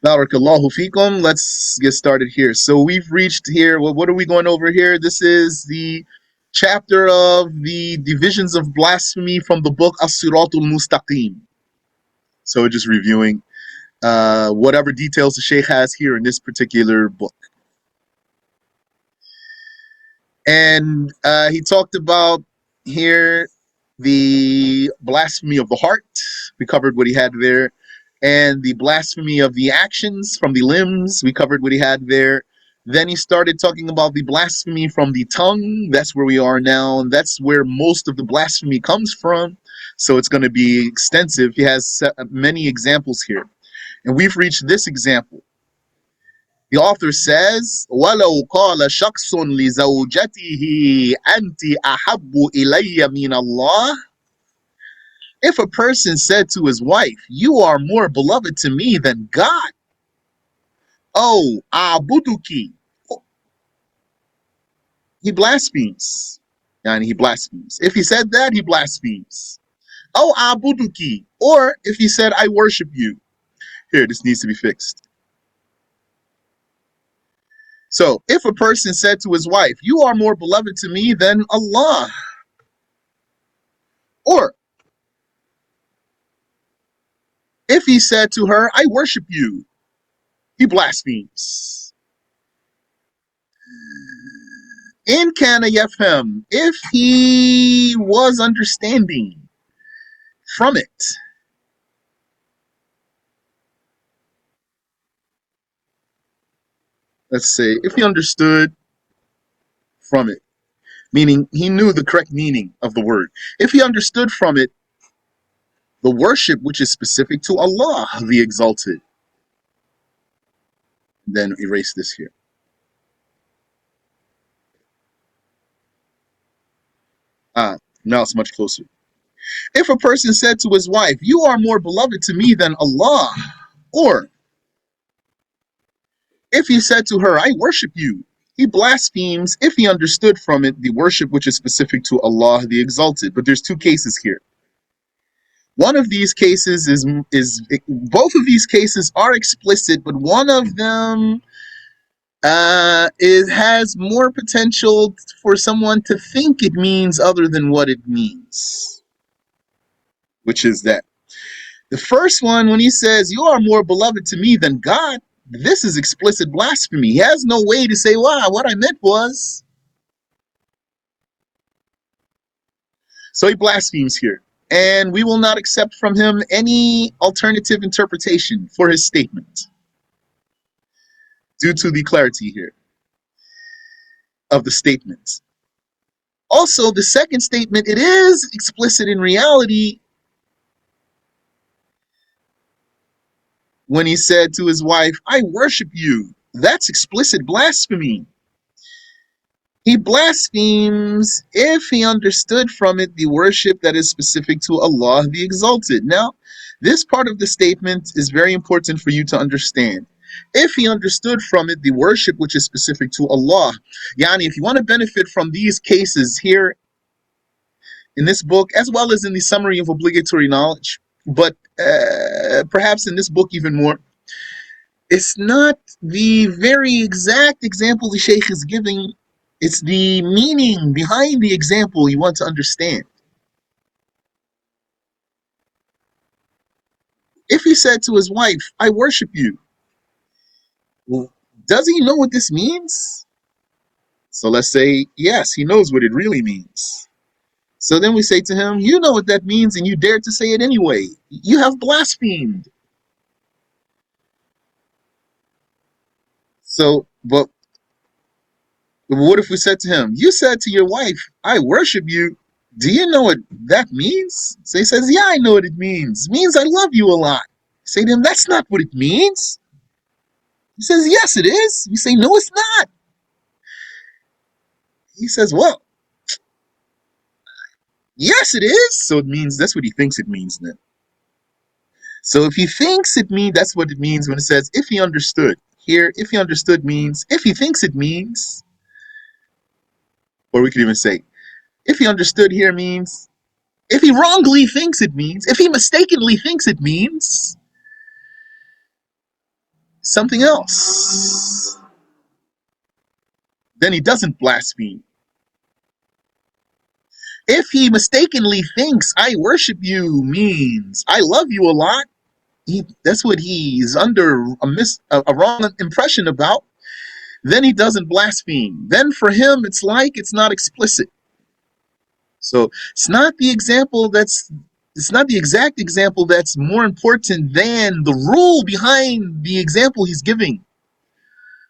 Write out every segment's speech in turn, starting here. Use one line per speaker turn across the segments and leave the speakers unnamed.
Barakallahu fikum. Let's get started here. So we've reached here. Well, what are we going over here? This is the chapter of the divisions of blasphemy from the book As-Sirat Al-Mustaqim. So we're just reviewing whatever details the Shaykh has here in this particular book. And he talked about here the blasphemy of the heart. We covered what he had there. And the blasphemy of the actions from the limbs. We covered what he had there. Then he started talking about the blasphemy from the tongue. That's where we are now. And that's where most of the blasphemy comes from. So it's going to be extensive. He has many examples here. And we've reached this example. The author says, وَلَوْ قَالَ شَخْصٌ لِزَوْجَتِهِ أَنْتِ أَحَبُّ إِلَيَّ مِنَ اللَّهِ. If a person said to his wife, you are more beloved to me than God. Oh, أَعْبُدُكِ. He blasphemes. And he blasphemes. If he said that, he blasphemes. Oh, أَعْبُدُكِ. Or if he said, I worship you. Here, this needs to be fixed. So, if a person said to his wife, you are more beloved to me than Allah. Or, if he said to her, I worship you, he blasphemes. In kana yafhem, if he was understanding from it. Let's say, if he understood from it, meaning he knew the correct meaning of the word. If he understood from it the worship which is specific to Allah, the Exalted, then erase this here. Now it's much closer. If a person said to his wife, you are more beloved to me than Allah, or if he said to her, I worship you, he blasphemes if he understood from it the worship which is specific to Allah, the Exalted. But there's two cases here. One of these cases is both of these cases are explicit, but one of them it has more potential for someone to think it means other than what it means. Which is that. The first one, when he says, you are more beloved to me than God, this is explicit blasphemy. He has no way to say, wow, what I meant was. So he blasphemes here. And we will not accept from him any alternative interpretation for his statement, due to the clarity here of the statement. Also, the second statement, it is explicit in reality when he said to his wife, I worship you. That's explicit blasphemy. He blasphemes if he understood from it the worship that is specific to Allah, the Exalted. Now, this part of the statement is very important for you to understand. If he understood from it the worship which is specific to Allah, yani, if you want to benefit from these cases here in this book, as well as in the summary of obligatory knowledge, but perhaps in this book even more, it's not the very exact example the Shaykh is giving. It's the meaning behind the example you want to understand. If he said to his wife, I worship you, well, does he know what this means? So let's say, yes, he knows what it really means. So then we say to him, you know what that means and you dare to say it anyway. You have blasphemed. So, but what if we said to him, you said to your wife, I worship you. Do you know what that means? So he says, yeah, I know what it means. It means I love you a lot. Say to him, that's not what it means. He says, yes, it is. You say, no, it's not. He says, well, yes, it is. So it means that's what he thinks it means then. So if he thinks it means, that's what it means when it says, if he understood. Here, if he understood means, if he thinks it means, or we could even say, if he understood here means, if he wrongly thinks it means, if he mistakenly thinks it means, something else, then he doesn't blaspheme. If he mistakenly thinks I worship you means I love you a lot, that's what he's under a wrong impression about, then he doesn't blaspheme. Then for him, it's not explicit. So it's not the exact example that's more important than the rule behind the example he's giving.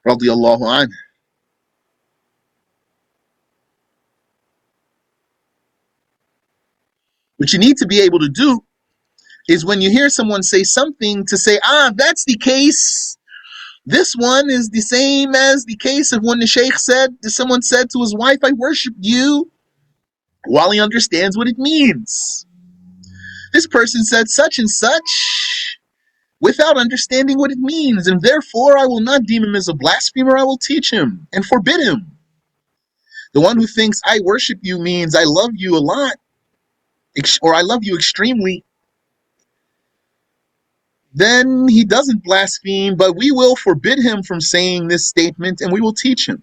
Radiallahu anhu. What you need to be able to do is when you hear someone say something to say, that's the case. This one is the same as the case of when the Shaykh someone said to his wife, I worship you, while he understands what it means. This person said such and such without understanding what it means, and therefore I will not deem him as a blasphemer. I will teach him and forbid him. The one who thinks I worship you means I love you a lot, or I love you extremely, then he doesn't blaspheme, but we will forbid him from saying this statement and we will teach him.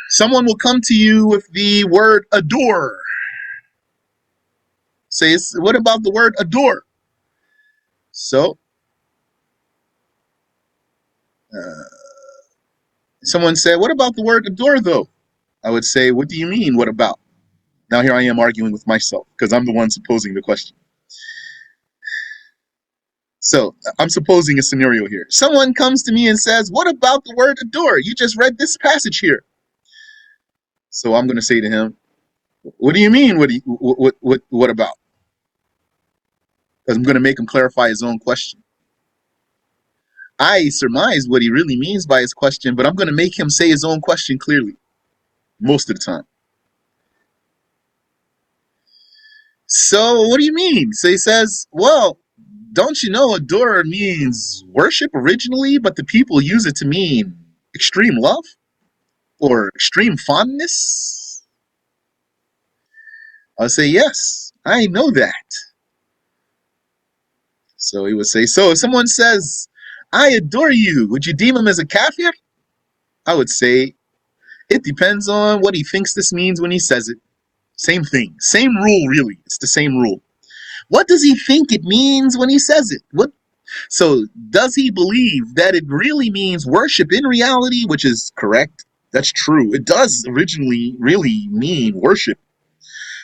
Someone will come to you with the word adore. Say, what about the word adore? So, someone said, what about the word adore though? I would say, what do you mean, what about? Now here I am arguing with myself because I'm the one supposing the question. So I'm supposing a scenario here. Someone comes to me and says, what about the word adore? You just read this passage here. So I'm going to say to him, what do you mean? What about? Because I'm going to make him clarify his own question. I surmise what he really means by his question, but I'm going to make him say his own question clearly most of the time. So what do you mean? So he says, well, don't you know adore means worship originally, but the people use it to mean extreme love or extreme fondness? I'll say, yes, I know that. So he would say, so if someone says, I adore you, would you deem him as a kafir? I would say, it depends on what he thinks this means when he says it. Same thing. Same rule, really. It's the same rule. What does he think it means when he says it? So does he believe that it really means worship in reality, which is correct? That's true. It does originally really mean worship.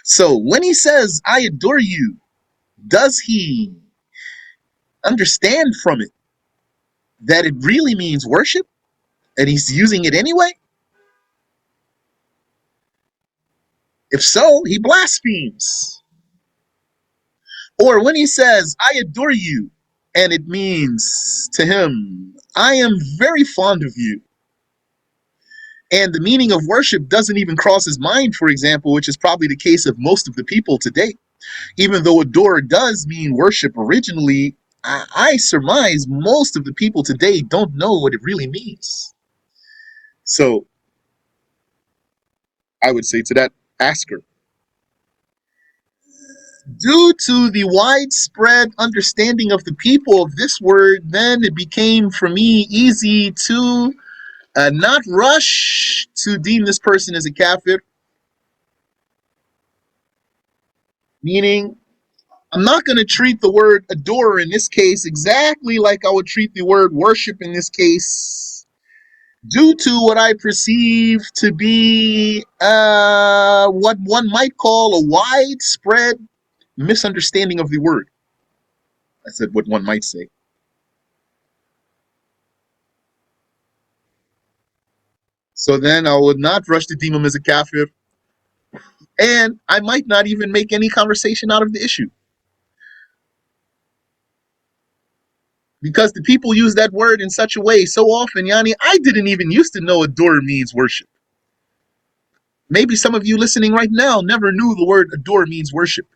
So when he says, I adore you, does he understand from it that it really means worship? And he's using it anyway? If so, he blasphemes. Or when he says, I adore you, and it means to him, I am very fond of you, and the meaning of worship doesn't even cross his mind, for example, which is probably the case of most of the people today. Even though adore does mean worship originally, I surmise most of the people today don't know what it really means. So I would say to that asker, due to the widespread understanding of the people of this word, then it became for me easy to not rush to deem this person as a kafir. Meaning, I'm not going to treat the word adore in this case exactly like I would treat the word worship in this case, due to what I perceive to be what one might call a widespread misunderstanding of the word. I said what one might say. So then I would not rush to deem him as a kafir, and I might not even make any conversation out of the issue. Because the people use that word in such a way so often, Yani, I didn't even used to know adore means worship. Maybe some of you listening right now never knew the word adore means worship.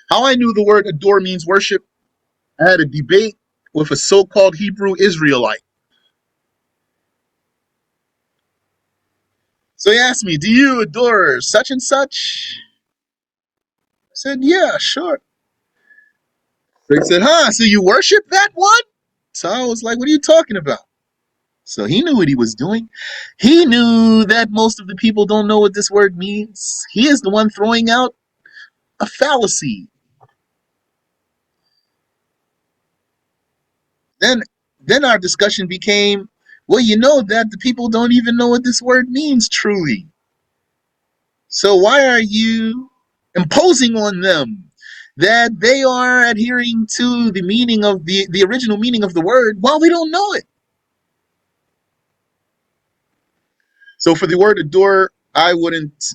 How I knew the word adore means worship, I had a debate with a so-called Hebrew Israelite. So he asked me, do you adore such and such? I said, yeah, sure. So he said, huh, so you worship that one? So I was like, what are you talking about? So he knew what he was doing. He knew that most of the people don't know what this word means. He is the one throwing out a fallacy. Then then our discussion became, well, you know that the people don't even know what this word means truly. So why are you imposing on them that they are adhering to the meaning of the original meaning of the word while we don't know it? So for the word adore, I wouldn't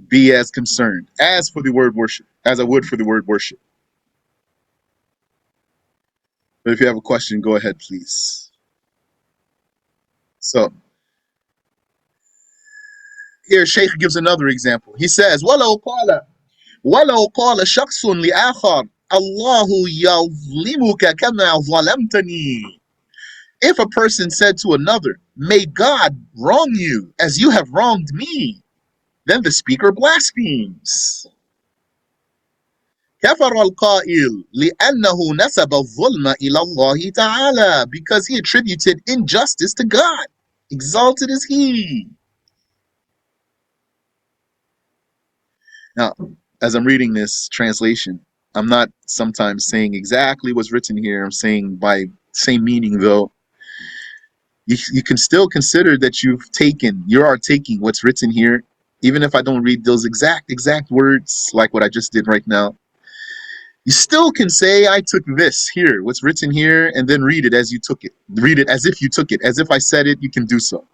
be as concerned as for the word worship as I would for the word worship. But if you have a question, go ahead, please. So here Shaykh gives another example. He says, وَلَوْ قَالَ شَخْصٌ لِآخَرٍ اللَّهُ يَظْلِمُكَ كَمَا ظَلَمْتَنِي. If a person said to another, may God wrong you as you have wronged me, then the speaker blasphemes. كفر القائل لأنه نسب الظلم إلى الله تعالى, because he attributed injustice to God. Exalted is he. Now, as I'm reading this translation, I'm not sometimes saying exactly what's written here. I'm saying by same meaning, though. You can still consider that you are taking what's written here, even if I don't read those exact words like what I just did right now. You still can say, I took this here, what's written here, and then read it as you took it. Read it as if you took it. As if I said it, you can do so.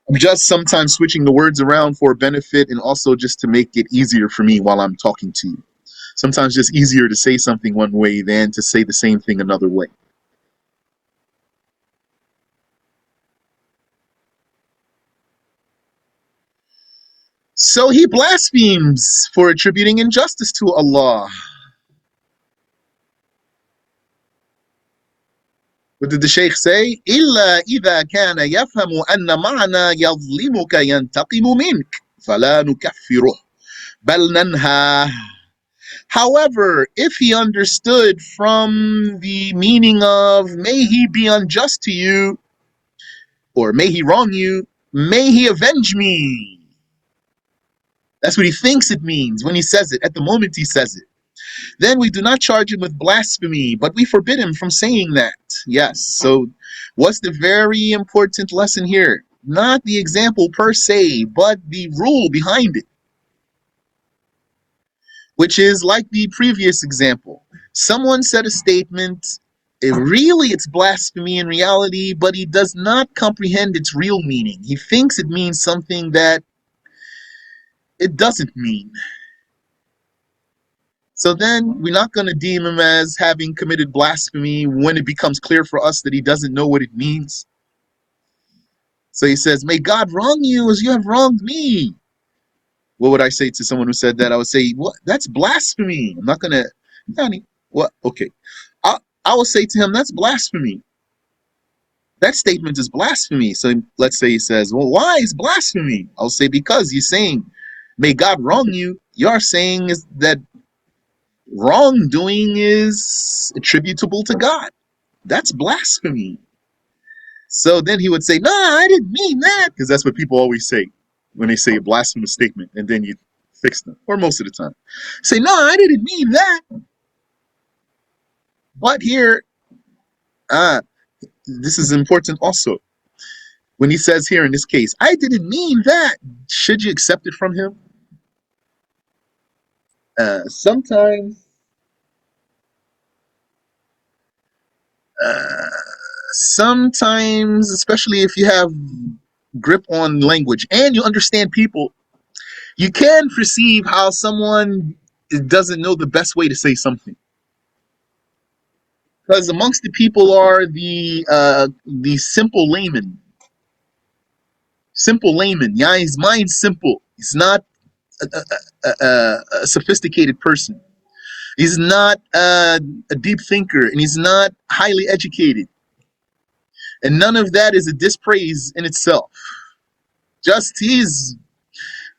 I'm just sometimes switching the words around for benefit and also just to make it easier for me while I'm talking to you. Sometimes just easier to say something one way than to say the same thing another way. So he blasphemes for attributing injustice to Allah. What did the Shaykh say? إِلَّا إِذَا كَانَ يَفْهَمُ أَنَّ مَعْنَى يَظْلِمُكَ يَنْتَقِمُ مِنْكَ فَلَا نُكَفِّرُهُ بَلْ نَنْهَاهُ. However, if he understood from the meaning of may he be unjust to you, or may he wrong you, may he avenge me. That's what he thinks it means when he says it, at the moment he says it. Then we do not charge him with blasphemy, but we forbid him from saying that. Yes, so what's the very important lesson here? Not the example per se, but the rule behind it, which is like the previous example. Someone said a statement, really it's blasphemy in reality, but he does not comprehend its real meaning. He thinks it means something that it doesn't mean. So then we're not going to deem him as having committed blasphemy when it becomes clear for us that he doesn't know what it means. So he says, may God wrong you as you have wronged me. What would I say to someone who said that? I would say, what? That's blasphemy. I'm not going to, Danny, what? Okay. I will say to him, that's blasphemy. That statement is blasphemy. So let's say he says, well, why is blasphemy? I'll say, because he's saying, may God wrong you. You're saying is that wrongdoing is attributable to God. That's blasphemy. So then he would say, no, I didn't mean that. Because that's what people always say when they say a blasphemous statement, and then you fix them, or most of the time. Say, no, I didn't mean that. But here, this is important also. When he says here in this case, I didn't mean that, should you accept it from him? Sometimes, uh, especially if you have grip on language and you understand people, you can perceive how someone doesn't know the best way to say something. Because amongst the people are the simple layman. Simple layman. Yeah, his mind's simple. He's not a sophisticated person. He's not a deep thinker, and he's not highly educated. And none of that is a dispraise in itself. Just he's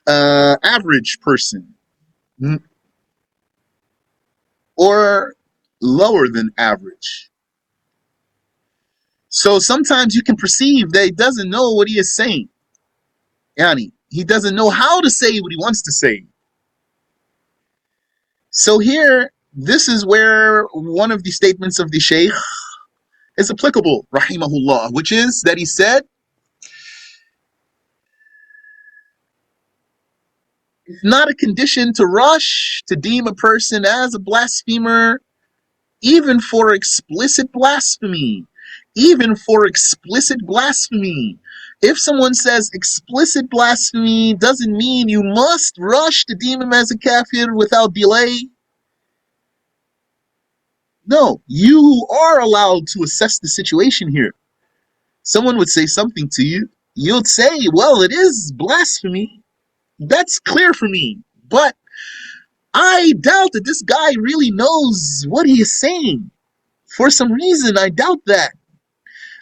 average person. or lower than average. So sometimes you can perceive that he doesn't know what he is saying. Yani, he doesn't know how to say what he wants to say. So here, this is where one of the statements of the Shaykh is applicable, rahimahullah, which is that he said, it's not a condition to rush to deem a person as a blasphemer, even for explicit blasphemy. Even for explicit blasphemy. If someone says explicit blasphemy doesn't mean you must rush to deem him as a kafir without delay. No, you are allowed to assess the situation here. Someone would say something to you, you'd say, well, it is blasphemy. That's clear for me. But I doubt that this guy really knows what he is saying. For some reason, I doubt that.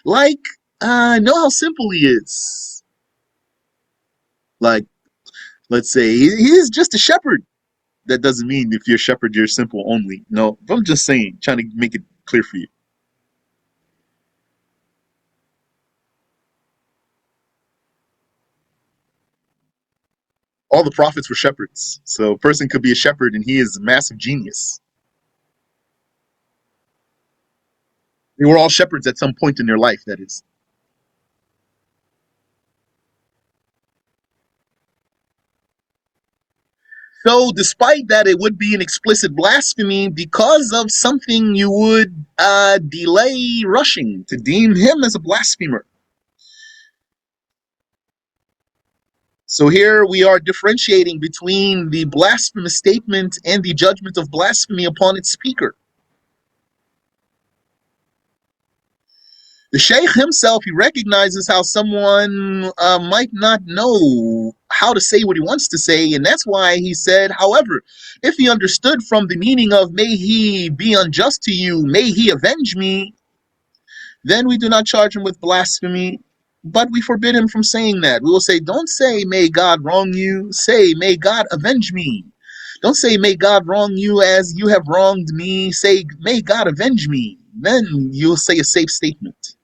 Like, I know how simple he is. Like, let's say he's just a shepherd. That doesn't mean if you're a shepherd, you're simple only. No, I'm just saying, trying to make it clear for you. All the prophets were shepherds. So a person could be a shepherd and he is a massive genius. They were all shepherds at some point in their life, that is. So, despite that, it would be an explicit blasphemy because of something you would delay rushing to deem him as a blasphemer. So, here we are differentiating between the blasphemous statement and the judgment of blasphemy upon its speaker. The Shaykh himself, he recognizes how someone might not know how to say what he wants to say, and that's why he said, however, if he understood from the meaning of may he be unjust to you, may he avenge me, then we do not charge him with blasphemy, but we forbid him from saying that. We will say, don't say may God wrong you, say may God avenge me. Don't say may God wrong you as you have wronged me, say may God avenge me. Then you'll say a safe statement.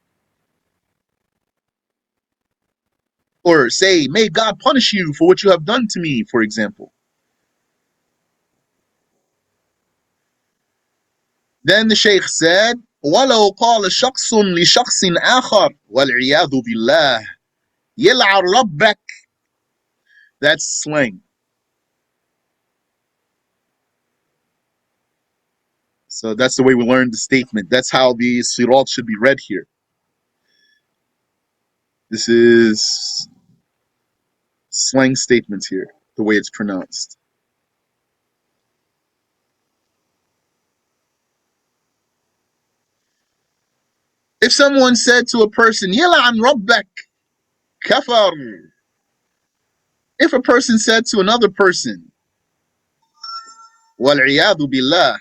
Or say, may God punish you for what you have done to me, for example. Then the Shaykh said, وَلَوْ قَالَ شَخْصٌ لِشَخْصٍ آخَرْ وَالْعِيَاذُ بِاللَّهِ يَلْعَنْ رَبَّكَ. That's slang. So that's the way we learned the statement. That's how the Sirat should be read here. This is slang statements here, the way it's pronounced. If someone said to a person, يَلْعَنْ رَبَّكَ كَفَرْ. If a person said to another person, وَالْعِيَاذُ بِاللَّهِ,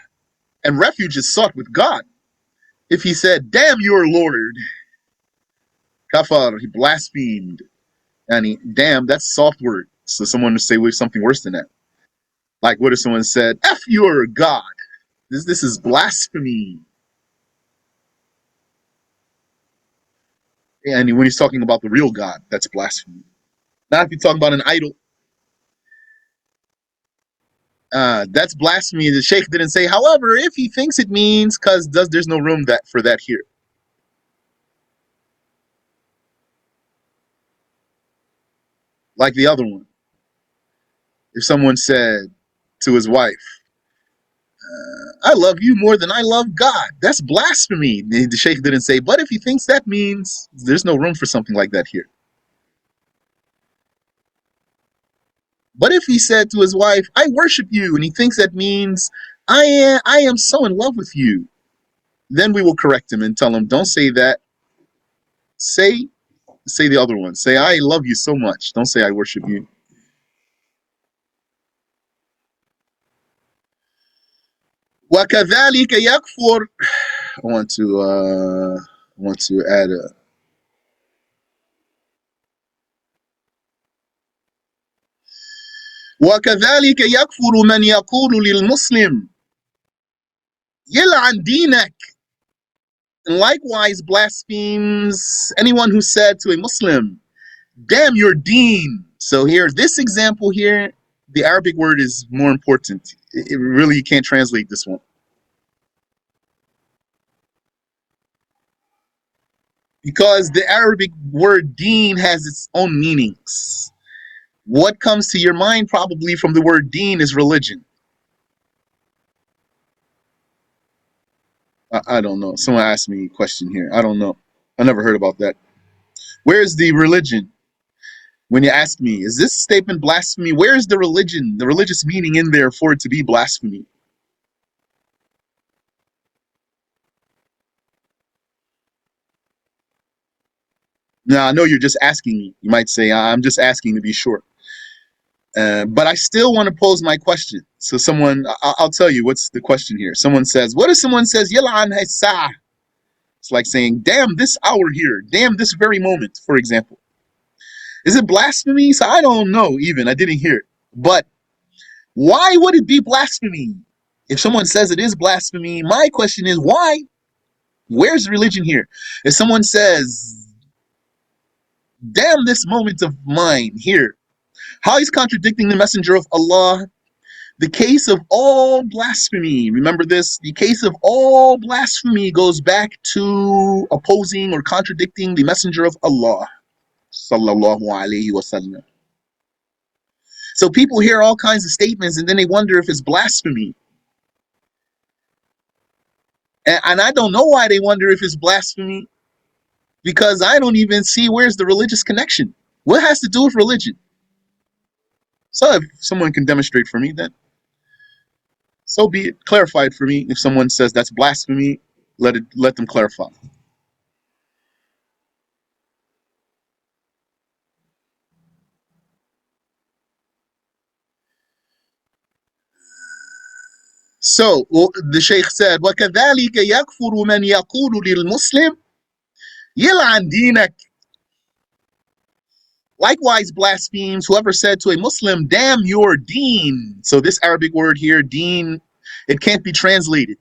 and refuge is sought with God. If he said, damn your Lord, kafar, he blasphemed. And damn, that's a soft word. So someone would say something worse than that. Like, what if someone said, F your God? This is blasphemy. And when he's talking about the real God, that's blasphemy. Not if you're talking about an idol. That's blasphemy. The Sheikh didn't say, however, if he thinks it means, because there's no room for that here. Like the other one. If someone said to his wife, I love you more than I love God. That's blasphemy. The Sheikh didn't say, but if he thinks that means, there's no room for something like that here. But if he said to his wife, I worship you, and he thinks that means, I am so in love with you, then we will correct him and tell him, don't say that. Say the other one. Say, I love you so much. Don't say I worship you. وَكَذَلِكَ يَكْفُرْ. I want to add a وكذلك يكفر من يقول للمسلم يلعن دينك. And likewise blasphemes anyone who said to a Muslim, damn your deen. So here, this example here, the Arabic word is more important. It really, you can't translate this one. Because the Arabic word deen has its own meanings. What comes to your mind probably from the word deen is religion. I don't know. Someone asked me a question here. I don't know. I never heard about that. Where's the religion? When you ask me, is this statement blasphemy? Where is the religion, the religious meaning in there for it to be blasphemy? Now, I know you're just asking me. You might say, I'm just asking to be sure. But I still want to pose my question. So I'll tell you what's the question here. Someone says, what if someone says, Yalan Haisa? It's like saying, damn this hour here, damn this very moment, for example. Is it blasphemy? So I don't know even. I didn't hear it. But why would it be blasphemy? If someone says it is blasphemy, my question is why? Where's religion here? If someone says, damn this moment of mine here, how he's contradicting the messenger of Allah. The case of all blasphemy, remember this, the case of all blasphemy goes back to opposing or contradicting the messenger of Allah. Sallallahu alayhi wasallam. So people hear all kinds of statements and then they wonder if it's blasphemy. And I don't know why they wonder if it's blasphemy, because I don't even see where's the religious connection. What has to do with religion? So if someone can demonstrate for me, then so be it. Clarified for me. If someone says that's blasphemy, let them clarify. So the Shaykh said, وَكَذَلِكَ يَكْفُرُ مَنْ يَقُولُ لِلْمُسْلِمِ يَلْعَنْ دِينَكَ. Likewise blasphemes whoever said to a Muslim, damn your deen. So this Arabic word here, deen, it can't be translated.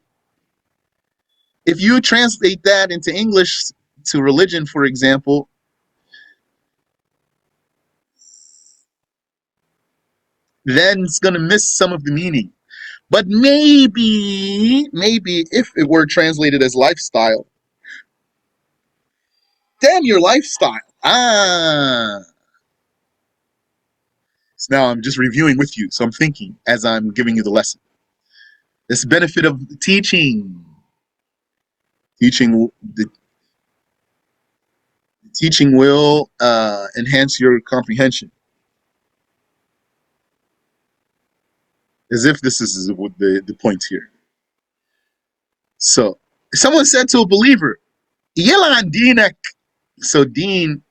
If you translate that into English to religion, for example, then it's going to miss some of the meaning. But maybe if it were translated as lifestyle, damn your lifestyle. So now I'm just reviewing with you. So I'm thinking as I'm giving you the lesson. This benefit of teaching. The teaching will enhance your comprehension. As if this is the point here. So someone said to a believer, Yalan dinak. So deen,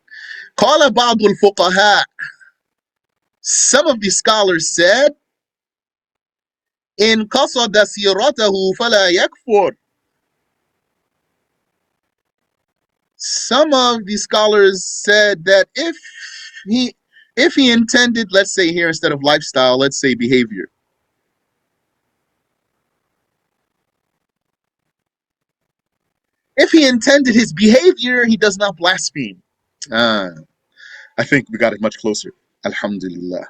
qala ba'd al-fuqaha. Some of the scholars said, in qasada siratahu fala yakfur. Some of the scholars said that if he intended, let's say here instead of lifestyle, let's say behavior. If he intended his behavior, he does not blaspheme. I think we got it much closer. Alhamdulillah.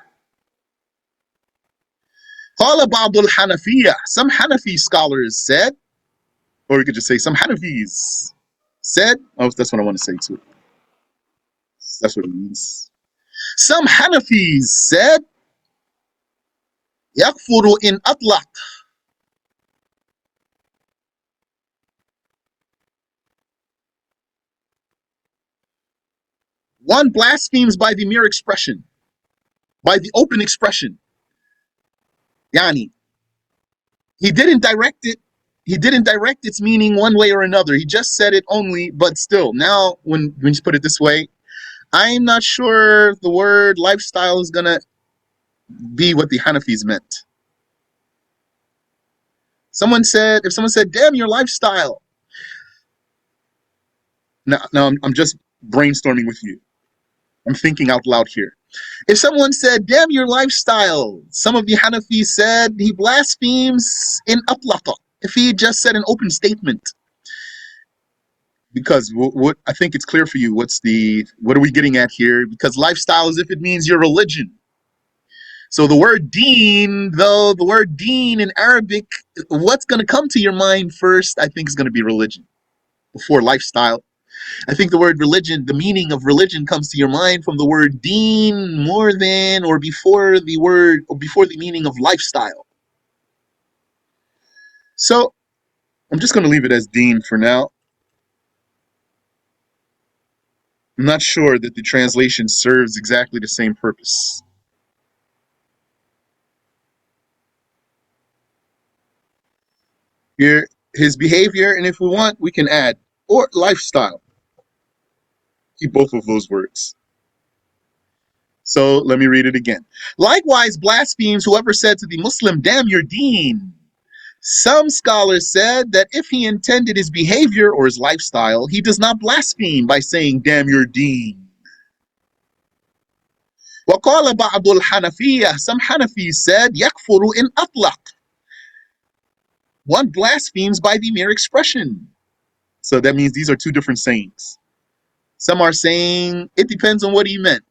قال بعض الحنفية. Some Hanafi scholars said, or we could just say some Hanafis said, oh, that's what I want to say too. That's what it means. Some Hanafis said, يكفر إن أطلق. One blasphemes by the mere expression, by the open expression. Yani, he didn't direct it. He didn't direct its meaning one way or another. He just said it only, but still. Now, when you put it this way, I'm not sure the word lifestyle is going to be what the Hanafis meant. If someone said, damn your lifestyle. Now I'm just brainstorming with you. I'm thinking out loud here. If someone said, damn your lifestyle, some of the Hanafis said he blasphemes in atlaqa. If he just said an open statement. Because what I think it's clear for you, what are we getting at here? Because lifestyle is if it means your religion. So the word deen, though, the word deen in Arabic, what's going to come to your mind first, I think is going to be religion before lifestyle. I think the word religion, the meaning of religion comes to your mind from the word deen more than or before the word or before the meaning of lifestyle. So I'm just going to leave it as deen for now. I'm not sure that the translation serves exactly the same purpose. Here, his behavior, and if we want, we can add, or lifestyle. Keep both of those words. So let me read it again. Likewise, blasphemes whoever said to the Muslim, damn your deen. Some scholars said that if he intended his behavior or his lifestyle, he does not blaspheme by saying, damn your deen. وقال بعض الحنفية, some Hanafis said, يكفر in أطلق. One blasphemes by the mere expression. So that means these are two different sayings. Some are saying it depends on what he meant.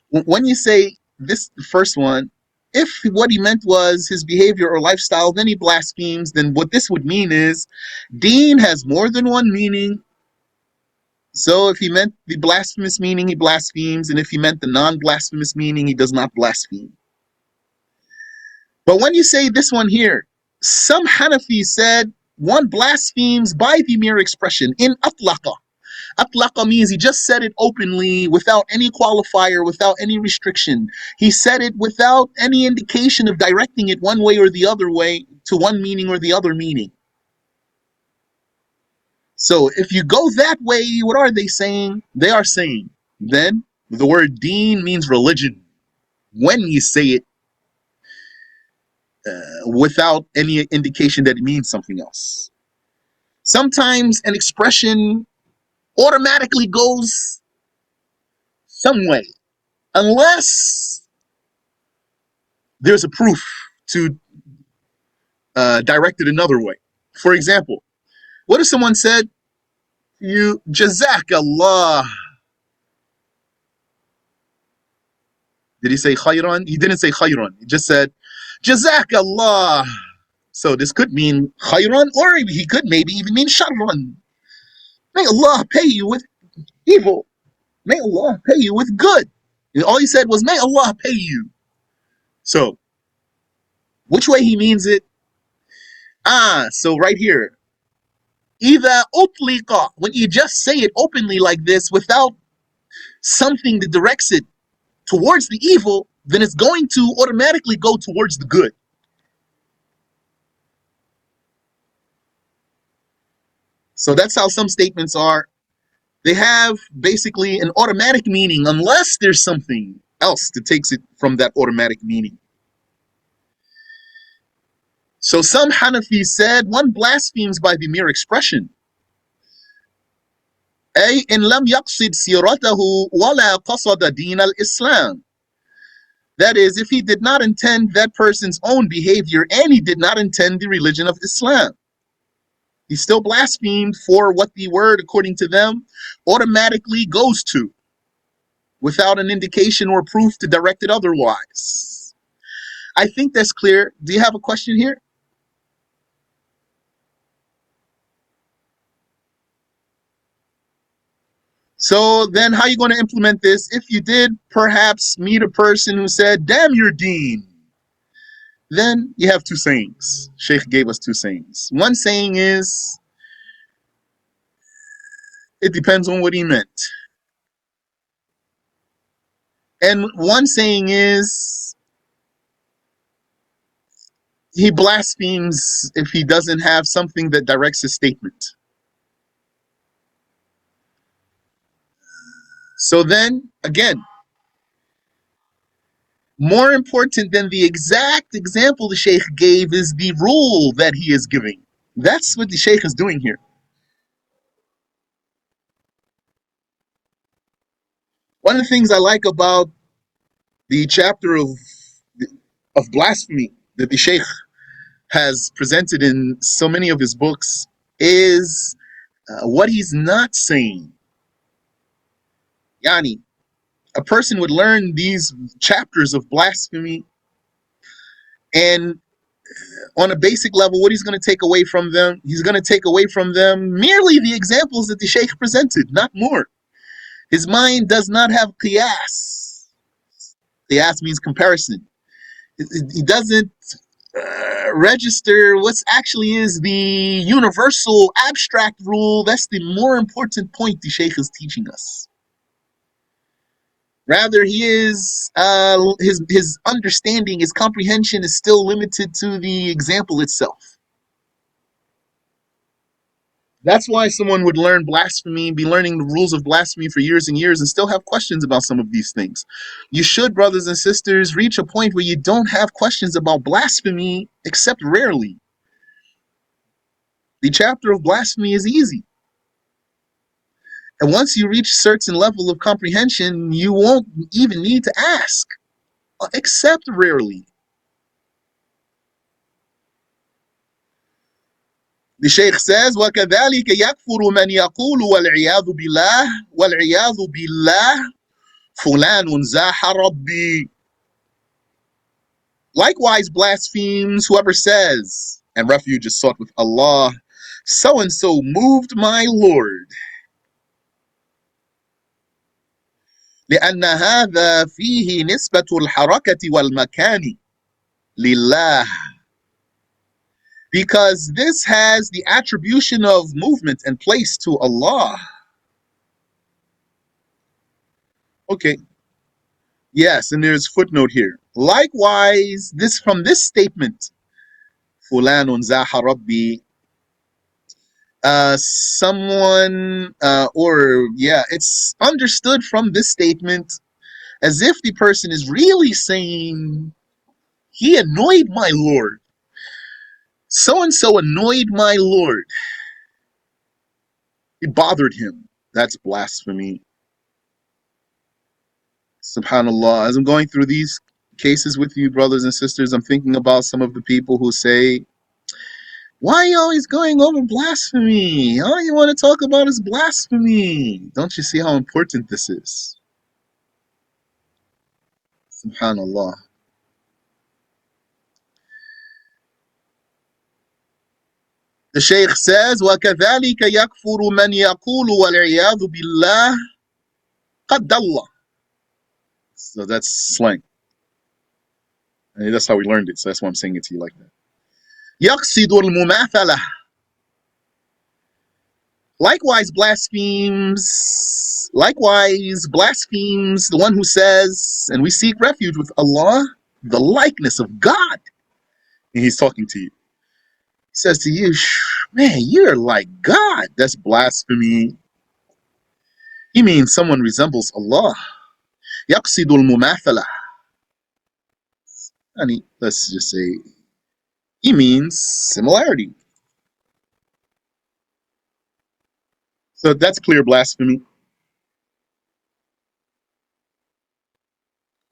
When you say this first one, if what he meant was his behavior or lifestyle, then he blasphemes. Then what this would mean is deen has more than one meaning. So if he meant the blasphemous meaning, he blasphemes. And if he meant the non-blasphemous meaning, he does not blaspheme. But when you say this one here, some Hanafis said one blasphemes by the mere expression in atlaqa. Atlaqa means he just said it openly without any qualifier, without any restriction. He said it without any indication of directing it one way or the other way to one meaning or the other meaning. So if you go that way, what are they saying? They are saying then the word deen means religion when you say it without any indication that it means something else. Sometimes an expression automatically goes some way unless there's a proof to direct it another way. For example, what if someone said, you Jazakallah? Did he say khayran? He didn't say khayran. He just said Jazakallah. So this could mean khayran, or he could maybe even mean sharran. May Allah pay you with evil. May Allah pay you with good. And all he said was, may Allah pay you. So, which way he means it? So right here, إذا أطلق, when you just say it openly like this without something that directs it towards the evil, then it's going to automatically go towards the good. So that's how some statements are. They have basically an automatic meaning unless there's something else that takes it from that automatic meaning. So some Hanafis said one blasphemes by the mere expression. أي إن لم يقصد سيرته ولا قصد دين الإسلام. That is, if he did not intend that person's own behavior and he did not intend the religion of Islam. He still blasphemed for what the word, according to them, automatically goes to, without an indication or proof to direct it otherwise. I think that's clear. Do you have a question here? So then how are you going to implement this? If you did perhaps meet a person who said, damn your deen, then you have two sayings. Shaykh gave us two sayings. One saying is, it depends on what he meant. And one saying is, he blasphemes if he doesn't have something that directs his statement. So then, again, more important than the exact example the Shaykh gave is the rule that he is giving. That's what the Shaykh is doing here. One of the things I like about the chapter of blasphemy that the Shaykh has presented in so many of his books is what he's not saying. Yani, a person would learn these chapters of blasphemy, and on a basic level, what he's going to take away from them, he's going to take away from them merely the examples that the Shaykh presented, not more. His mind does not have qiyas. Qiyas means comparison. He doesn't register what actually is the universal abstract rule. That's the more important point the Shaykh is teaching us. Rather, he is his understanding, his comprehension is still limited to the example itself. That's why someone would learn blasphemy, be learning the rules of blasphemy for years and years, and still have questions about some of these things. You should, brothers and sisters, reach a point where you don't have questions about blasphemy, except rarely. The chapter of blasphemy is easy. And once you reach a certain level of comprehension, you won't even need to ask, except rarely. The Shaykh says, وَكَذَلِكَ يَكْفُرُ مَنْ يَقُولُ وَالْعِيَاذُ بِاللَّهِ وَالْعِيَاذُ بِاللَّهِ فُلَانٌ زَاحَ رَبِّي. Likewise blasphemes whoever says, and refuge is sought with Allah, so-and-so moved my Lord. لأن هذا فيه نسبة الحركة والمكان لله. Because this has the attribution of movement and place to Allah. Okay. Yes, and there's footnote here. Likewise, this from this statement, Fulanun Zaha Rabbi, it's understood from this statement as if the person is really saying, he annoyed my Lord. So and so annoyed my Lord. It bothered him. That's blasphemy. SubhanAllah. As I'm going through these cases with you, brothers and sisters, I'm thinking about some of the people who say, why are you always going over blasphemy? All you want to talk about is blasphemy. Don't you see how important this is? SubhanAllah. The Shaykh says, وَكَذَلِكَ يَكْفُرُ مَنْ يَقُولُ وَالْعِيَاذُ بِاللَّهِ قَدَّ اللَّهِ. So that's slang. And that's how we learned it, so that's why I'm saying it to you like that. يَقْصِدُ الْمُمَاثَلَةِ. Likewise blasphemes the one who says, and we seek refuge with Allah, the likeness of God. And he's talking to you. He says to you, man, you're like God. That's blasphemy. He means someone resembles Allah. يقصد المماثلة. Let's just say, he means similarity. So that's clear blasphemy.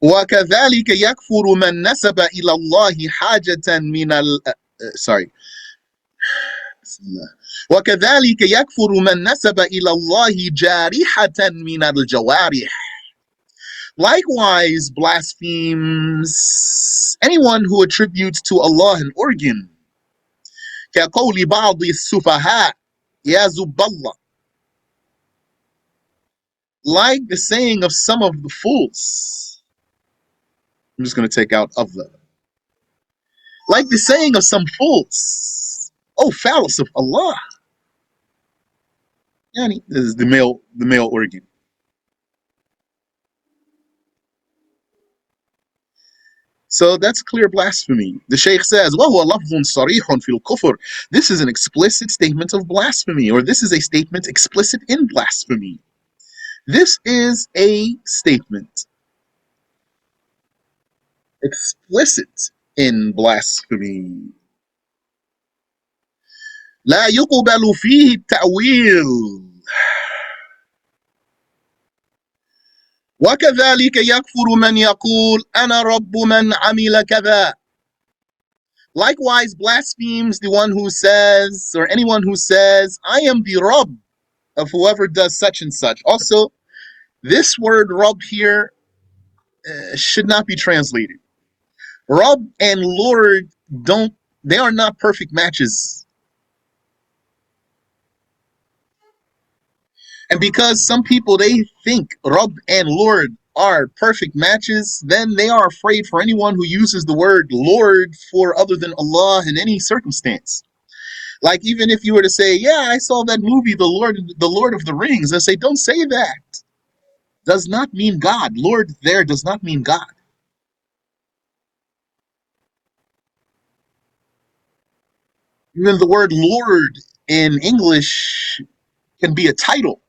وكذلك يكفر من نسب إلى الله حاجة من sorry. وكذلك يكفر من نسب إلى الله جارحة من الجوارح. Likewise blasphemes anyone who attributes to Allah an organ. كقول بعض السفهاء يا زب الله. Like the saying of some of the fools. I'm just going to take out of the. Like the saying of some fools. Oh, phallus of Allah. Yani, this is the male organ. So that's clear blasphemy. The Shaykh says, وَهُوَ لَفْظٌ صَرِيحٌ فِي الْكُفْرِ. This is an explicit statement of blasphemy, or this is a statement explicit in blasphemy. This is a statement explicit in blasphemy. لا يقبل فيه التأويل. وَكَذَلِكَ يَكْفُرُ مَنْ يَقُولُ أَنَا رَبُّ مَنْ عَمِلَ كَذَا. Likewise blasphemes the one who says, or anyone who says, I am the Rabb of whoever does such and such. Also, this word Rabb here should not be translated. Rabb and Lord they are not perfect matches. And because some people, they think Rabb and Lord are perfect matches, then they are afraid for anyone who uses the word Lord for other than Allah in any circumstance. Like even if you were to say, yeah, I saw that movie, the Lord of the Rings, I say, don't say that. Does not mean God. Lord there does not mean God. Even the word Lord in English can be a title.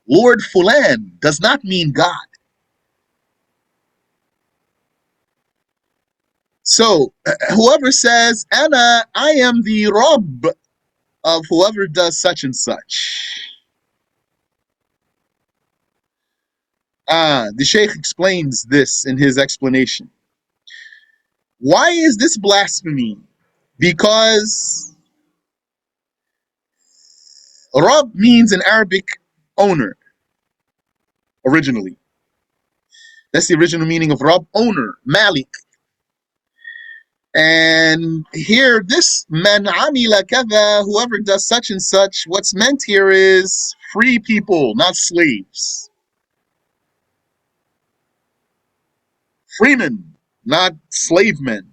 Lord Fulan does not mean God. So whoever says, Anna, I am the Rabb of whoever does such and such. The Shaykh explains this in his explanation. Why is this blasphemy? Because Rabb means in Arabic owner, originally. That's the original meaning of Rabb, owner, Malik. And here, this man amila kada, whoever does such and such, what's meant here is free people, not slaves. Freemen, not slave men.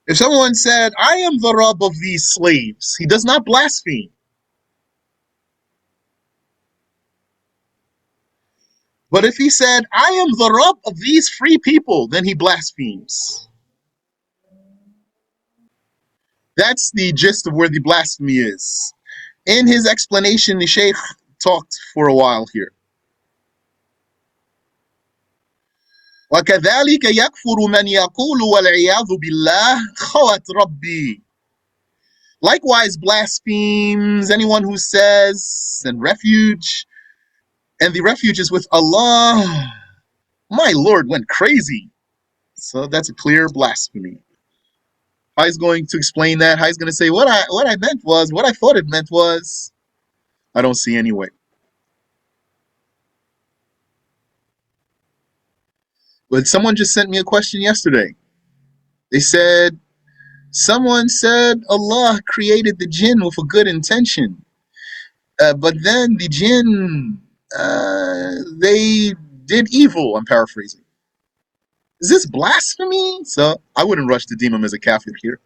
If someone said, I am the Rabb of these slaves, he does not blaspheme. But if he said, I am the Rabb of these free people, then he blasphemes. That's the gist of where the blasphemy is. In his explanation, the Shaykh talked for a while here. وكذلك يكفر من يقول والعياذ بالله خوات ربي. Likewise blasphemes anyone who says, and the refuge is with Allah. My Lord went crazy. So that's a clear blasphemy. How he's going to explain that? How he's going to say what I meant was, what I thought it meant was, I don't see any way. But someone just sent me a question yesterday. They said, someone said Allah created the jinn with a good intention. But then the jinn, they did evil. I'm paraphrasing. Is this blasphemy? So I wouldn't rush to deem him as a kafir here.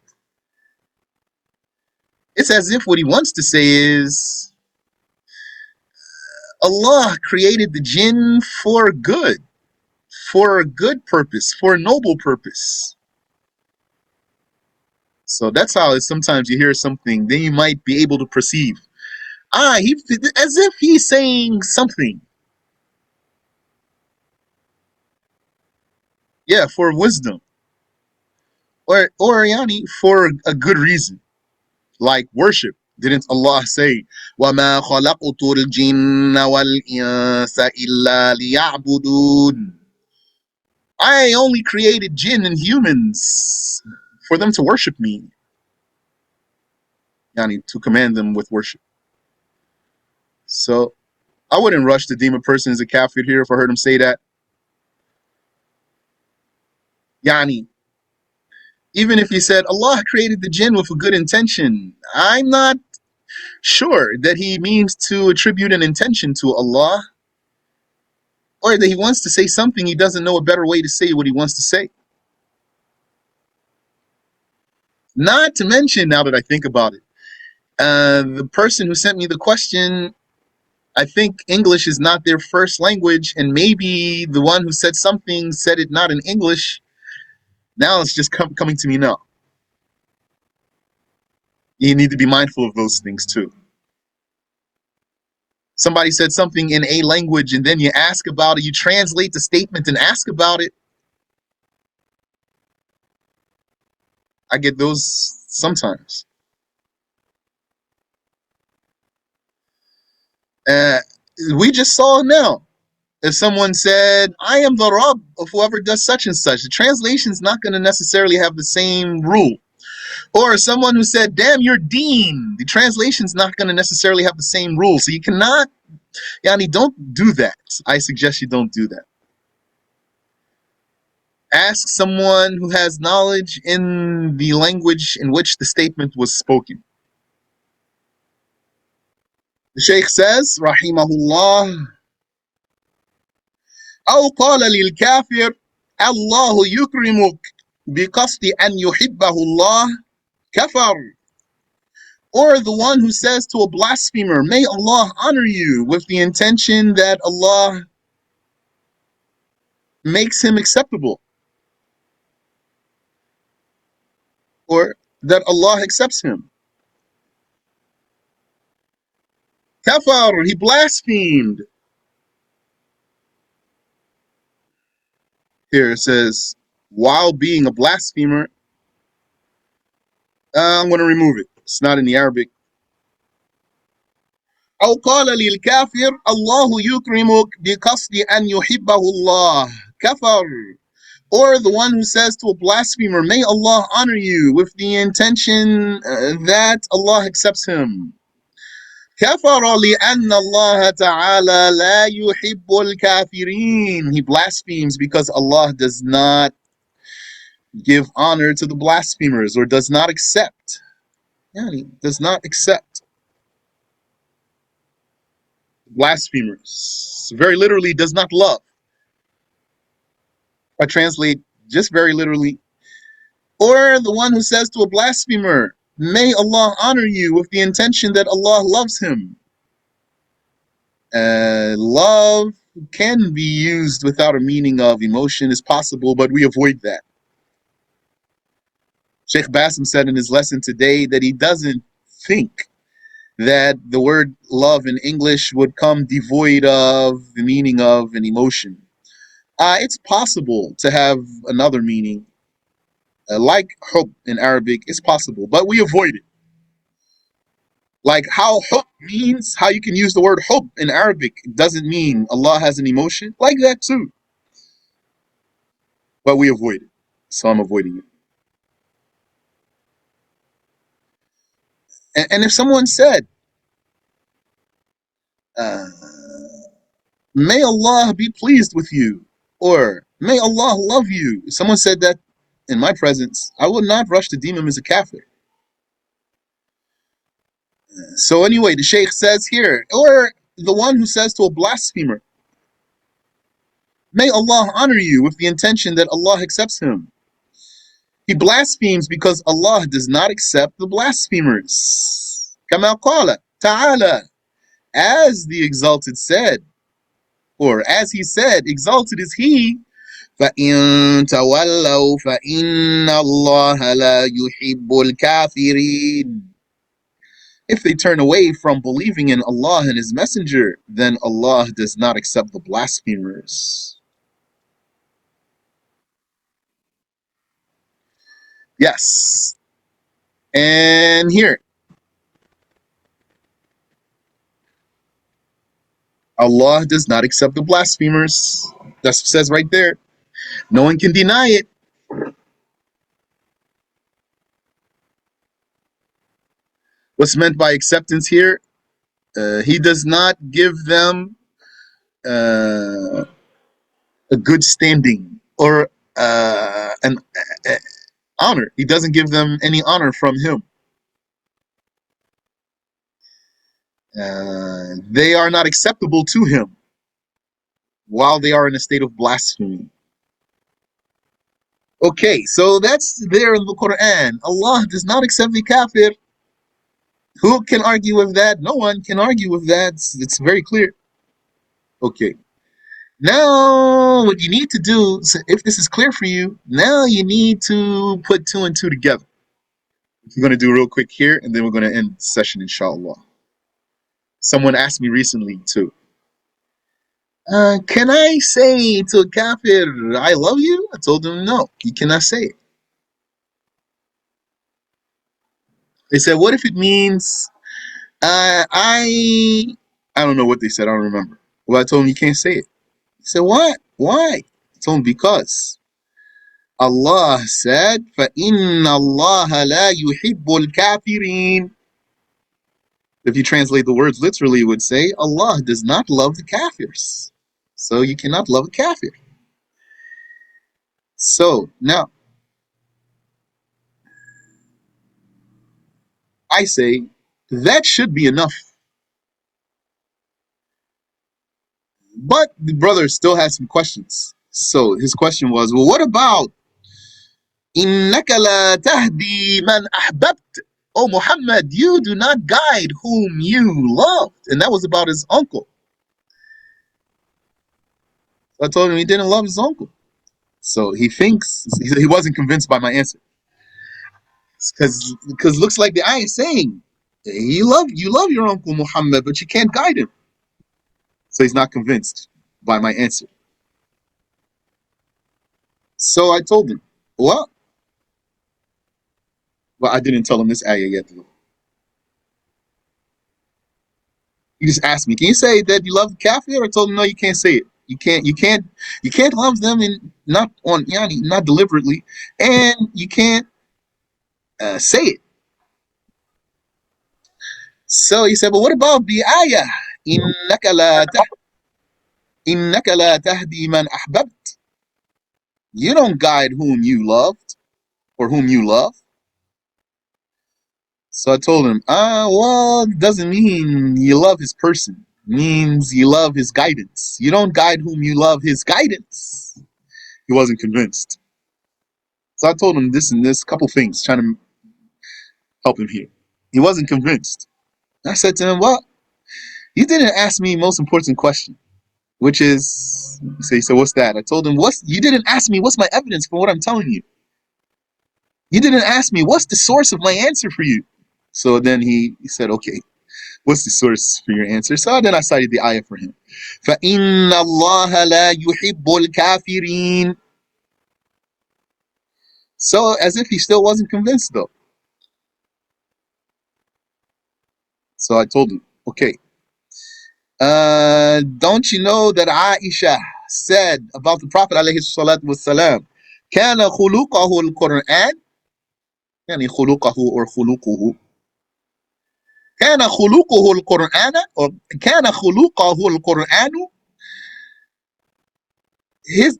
It's as if what he wants to say is Allah created the jinn for good, for a good purpose, for a noble purpose. So that's how sometimes you hear something, then you might be able to perceive. As if he's saying something. Yeah, for wisdom. Or yani, for a good reason. Like worship. Didn't Allah say, وَمَا خَلَقْتُ الْجِنَّ وَالْإِنسَ إِلَّا لِيَعْبُدُونَ. I only created jinn and humans for them to worship me. Yani, to command them with worship. So, I wouldn't rush to deem a person as a kafir here if I heard him say that. Yani, even if he said, Allah created the jinn with a good intention, I'm not sure that he means to attribute an intention to Allah, or that he wants to say something he doesn't know a better way to say what he wants to say. Not to mention, now that I think about it, the person who sent me the question, I think English is not their first language, and maybe the one who said something said it not in English. Now it's just coming to me now. You need to be mindful of those things too. Somebody said something in a language, and then you ask about it, you translate the statement and ask about it. I get those sometimes. We just saw now. If someone said, I am the Rabb of whoever does such and such, the translation is not going to necessarily have the same rule. Or someone who said, damn, you're Deen, the translation is not going to necessarily have the same rule. So you cannot, Yani, don't do that. I suggest you don't do that. Ask someone who has knowledge in the language in which the statement was spoken. The Shaykh says, Rahimahullah, أو قال للكافر الله يكرمك بقصد أن يحبه الله كفر. Or the one who says to a blasphemer, may Allah honor you, with the intention that Allah makes him acceptable, or that Allah accepts him. Kafar, he blasphemed. Here it says, while being a blasphemer, I'm going to remove it. It's not in the Arabic. أو قال للكافر الله يكرمك بقصد أن يحبه الله كفر. Or the one who says to a blasphemer, may Allah honor you, with the intention that Allah accepts him. كفر لأن الله تعالى لا يحب الكافرين. He blasphemes because Allah does not give honor to the blasphemers, or does not accept. Yeah, he does not accept blasphemers. Very literally, does not love. I translate just very literally. Or the one who says to a blasphemer, may Allah honor you, with the intention that Allah loves him. Love can be used without a meaning of emotion, is possible, but we avoid that. Shaykh Bassem said in his lesson today that he doesn't think that the word love in English would come devoid of the meaning of an emotion. It's possible to have another meaning, like hub in Arabic. It's possible, but we avoid it. Like how hub means, how you can use the word hub in Arabic doesn't mean Allah has an emotion, like that too. But we avoid it. So I'm avoiding it. And if someone said, uh, may Allah be pleased with you, or may Allah love you, if someone said that in my presence, I would not rush to deem him as a kafir. So anyway, the Shaykh says here, or the one who says to a blasphemer, may Allah honor you, with the intention that Allah accepts him. He blasphemes because Allah does not accept the blasphemers. كما قال تعالى, as the Exalted said, or as he said, exalted is he, فَإِن تَوَلَّوْا فَإِنَّ اللَّهَ لَا يُحِبُّ الْكَافِرِينَ. If they turn away from believing in Allah and His Messenger, then Allah does not accept the blasphemers. Yes. And here, Allah does not accept the blasphemers. That's what it says right there. No one can deny it. What's meant by acceptance here? He does not give them a good standing, or an honor. He doesn't give them any honor from him. They are not acceptable to him while they are in a state of blasphemy. Okay, so that's there in the Quran. Allah does not accept the kafir. Who can argue with that? No one can argue with that. It's very clear. Okay. Now, what you need to do, if this is clear for you, now you need to put two and two together. I'm going to do real quick here, and then we're going to end the session, inshallah. Someone asked me recently, too. Can I say to a kafir, I love you? I told them, no, you cannot say it. They said, what if it means, I I don't know what they said. I don't remember. Well, I told him you can't say it. He said, what? Why? I told him because Allah said, فَإِنَّ اللَّهَ لَا يُحِبُّ الْكَافِرِينَ. If you translate the words literally, it would say, Allah does not love the kafirs. So you cannot love a kafir. So now, I say, that should be enough. But the brother still has some questions. So his question was, well, what about إِنَّكَ لَا تَهْدِي مَنْ أَحْبَبْتَ? Oh, Muhammad, you do not guide whom you loved. And that was about his uncle. So I told him he didn't love his uncle. So he thinks, he wasn't convinced by my answer. Because looks like the ayah is saying, you love your uncle Muhammad, but you can't guide him. So he's not convinced by my answer. So I told him, well, I didn't tell him this ayah yet, though. He just asked me, can you say that you love the kafir? I told him, no, you can't say it. You can't love them and not on yani, not deliberately, and you can't say it. So he said, but what about the ayah? إنك لا تهدي من أحببت. You don't guide whom you loved or whom you love. So I told him, well, it doesn't mean you love his person. It means you love his guidance. You don't guide whom you love his guidance. He wasn't convinced. So I told him this and this, couple things, trying to help him here. He wasn't convinced. I said to him, well, you didn't ask me most important question, which is, so he said, what's that? I told him, you didn't ask me what's my evidence for what I'm telling you. You didn't ask me what's the source of my answer for you. So then he said, okay, what's the source for your answer? So then I cited the ayah for him. فَإِنَّ اللَّهَ لَا يُحِبُّ الْكَافِرِينَ. So as if he still wasn't convinced though. So I told him, okay, don't you know that Aisha said about the Prophet alayhi salatu wasalam, كان خلقه القرآن, يعني خلقه or خلقه, كان خلقه القرآن or كان خلقه القرآن.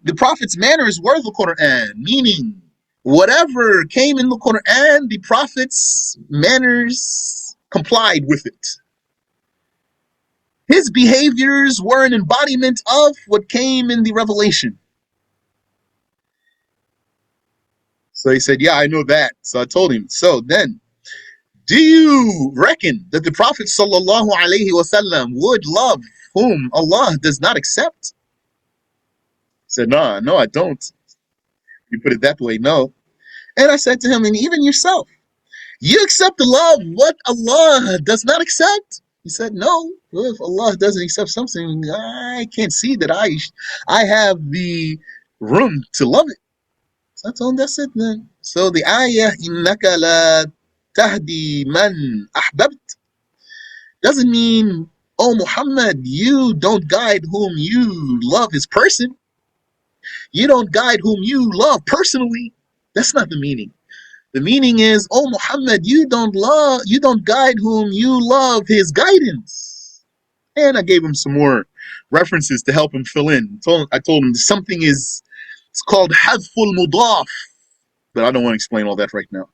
The Prophet's manners were the Quran, meaning whatever came in the Quran, the Prophet's manners complied with it. His behaviors were an embodiment of what came in the revelation. So he said, yeah, I know that. So I told him, so then, do you reckon that the Prophet sallallahu alaihi wasallam would love whom Allah does not accept? He said, no, I don't. You put it that way, no. And I said to him, and even yourself, you accept the love what Allah does not accept? He said, no. Well, if Allah doesn't accept something, I can't see that I have the room to love it. So I told him, that's it then. So the ayah, إِنَّكَ لَا تَهْدِي مَنْ أَحْبَبْتَ, doesn't mean, oh Muhammad, you don't guide whom you love his person. You don't guide whom you love personally. That's not the meaning. The meaning is, oh Muhammad, you don't guide whom you love his guidance. And I gave him some more references to help him fill in. I told him it's called hadful mudaf, but I don't want to explain all that right now.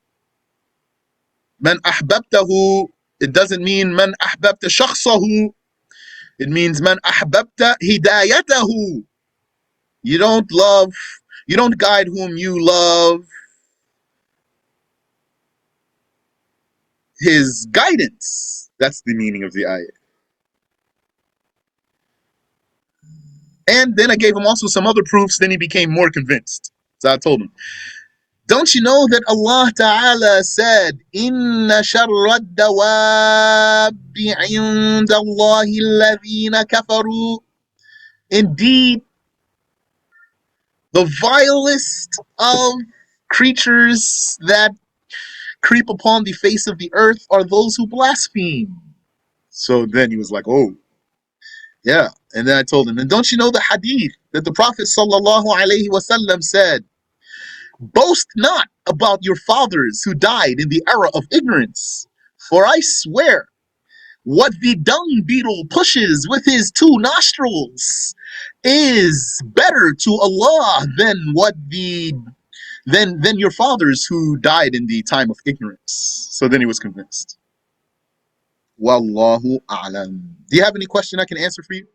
Man ahbabtahu, it doesn't mean man ahbabta shakhsahu. It means man ahbabta hidayatahu. You don't guide whom you love his guidance. That's the meaning of the ayah. And then I gave him also some other proofs, then he became more convinced. So I told him, don't you know that Allah Ta'ala said, Inna sharra dawabi inda Allahi alladhina kafaru. Indeed, the vilest of creatures that creep upon the face of the earth are those who blaspheme. So then he was like, oh. Yeah. And then I told him, and don't you know the hadith that the Prophet sallallahu alaihi wasallam said, boast not about your fathers who died in the era of ignorance, for I swear what the dung beetle pushes with his two nostrils is better to Allah than what the than your fathers who died in the time of ignorance. So then he was convinced. Wallahu a'lam. Do you have any question I can answer for you?